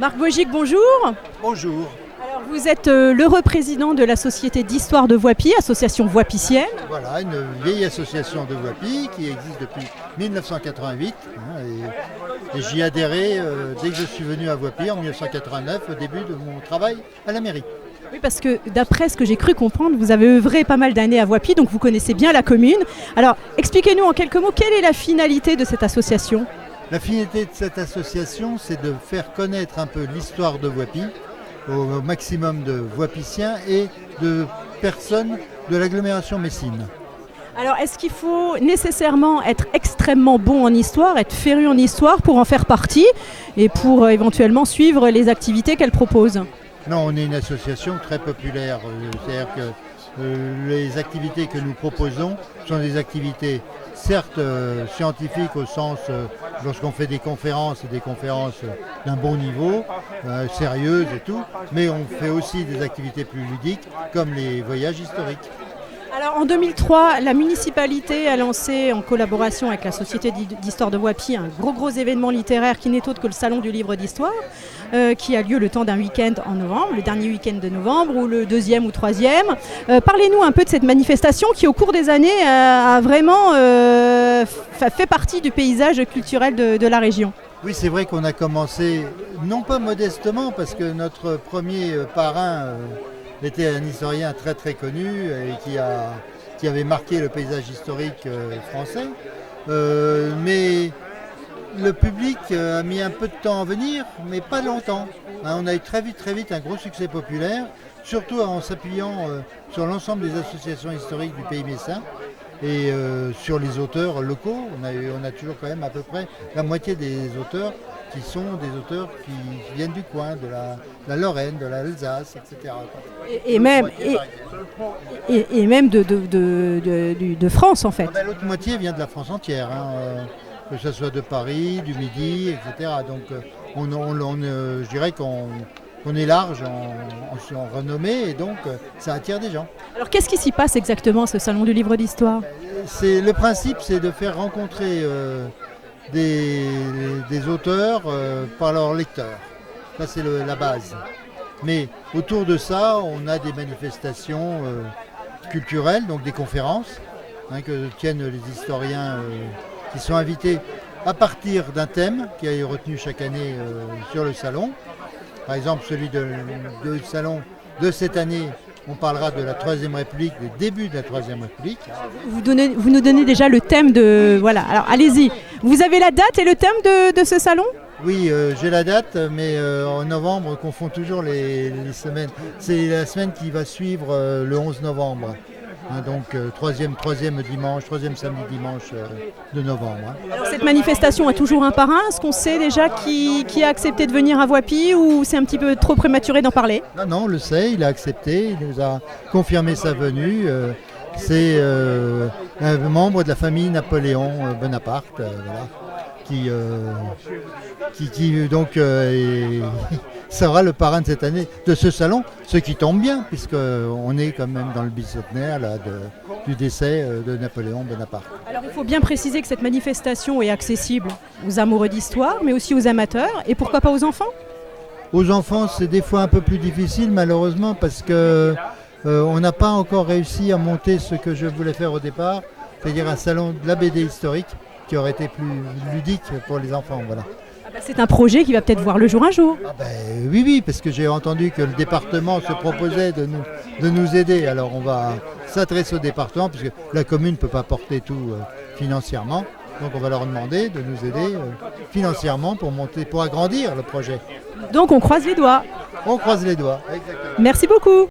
Marc Bogic, bonjour. Bonjour. Alors, vous êtes l'heureux président de la Société d'Histoire de Voipy, association voipicienne. Voilà, une vieille association de Voipy qui existe depuis 1988. Et j'y ai adhéré dès que je suis venu à Voipy en 1989, au début de mon travail à la mairie. Oui, parce que d'après ce que j'ai cru comprendre, vous avez œuvré pas mal d'années à Voipy, donc vous connaissez bien la commune. Alors, expliquez-nous en quelques mots, quelle est la finalité de cette association ? La finalité de cette association, c'est de faire connaître un peu l'histoire de Voipy au maximum de Voipiciens et de personnes de l'agglomération messine. Alors, est-ce qu'il faut nécessairement être extrêmement bon en histoire, être féru en histoire pour en faire partie et pour éventuellement suivre les activités qu'elle propose ? Non, on est une association très populaire, c'est-à-dire que les activités que nous proposons sont des activités certes scientifiques au sens lorsqu'on fait des conférences d'un bon niveau, sérieuses et tout, mais on fait aussi des activités plus ludiques comme les voyages historiques. Alors en 2003, la municipalité a lancé en collaboration avec la Société d'Histoire de Voipy un gros événement littéraire qui n'est autre que le Salon du Livre d'Histoire, qui a lieu le temps d'un week-end en novembre, le dernier week-end de novembre ou le deuxième ou troisième. Parlez-nous un peu de cette manifestation qui au cours des années a vraiment fait partie du paysage culturel de la région. Oui, c'est vrai qu'on a commencé, non pas modestement, parce que notre premier parrain était un historien très connu et qui avait marqué le paysage historique français. Mais le public a mis un peu de temps à venir, mais pas longtemps. On a eu très vite un gros succès populaire, surtout en s'appuyant sur l'ensemble des associations historiques du pays messin et sur les auteurs locaux. On a toujours quand même à peu près la moitié des auteurs qui sont des auteurs qui viennent du coin, de la Lorraine, de l'Alsace, etc. Et même de France en fait. L'autre moitié vient de la France entière, que ce soit de Paris, du Midi, etc. Donc je dirais qu'on est large en renommée et donc ça attire des gens. Alors qu'est-ce qui s'y passe exactement, ce salon du livre d'histoire ? Le principe, c'est de faire rencontrer des auteurs par leurs lecteurs. Ça, c'est la base. Mais autour de ça, on a des manifestations culturelles, donc des conférences que tiennent les historiens qui sont invités à partir d'un thème qui est retenu chaque année sur le salon. Par exemple, celui du salon de cette année, on parlera de la Troisième République, des débuts de la Troisième République. Vous nous donnez déjà le thème de... Voilà, alors allez-y. Vous avez la date et le thème de ce salon ? Oui, j'ai la date, mais en novembre, on confond toujours les semaines. C'est la semaine qui va suivre le 11 novembre. Donc troisième samedi dimanche de novembre. Alors cette manifestation a toujours un parrain. Est-ce qu'on sait déjà qui a accepté de venir à Voipy ou c'est un petit peu trop prématuré d'en parler ? Non, on le sait, il a accepté, il nous a confirmé sa venue. C'est un membre de la famille Napoléon Bonaparte, voilà, qui donc sera le parrain de cette année, de ce salon, ce qui tombe bien, puisqu'on est quand même dans le bicentenaire du décès de Napoléon Bonaparte. Alors il faut bien préciser que cette manifestation est accessible aux amoureux d'histoire, mais aussi aux amateurs, et pourquoi pas aux enfants ? Aux enfants, c'est des fois un peu plus difficile, malheureusement, parce que on n'a pas encore réussi à monter ce que je voulais faire au départ, c'est-à-dire un salon de la BD historique, qui aurait été plus ludique pour les enfants, voilà. C'est un projet qui va peut-être voir le jour un jour. Oui, parce que j'ai entendu que le département se proposait de nous aider. Alors on va s'adresser au département, puisque la commune ne peut pas porter tout financièrement. Donc on va leur demander de nous aider financièrement pour agrandir le projet. Donc on croise les doigts. On croise les doigts, exactement. Merci beaucoup.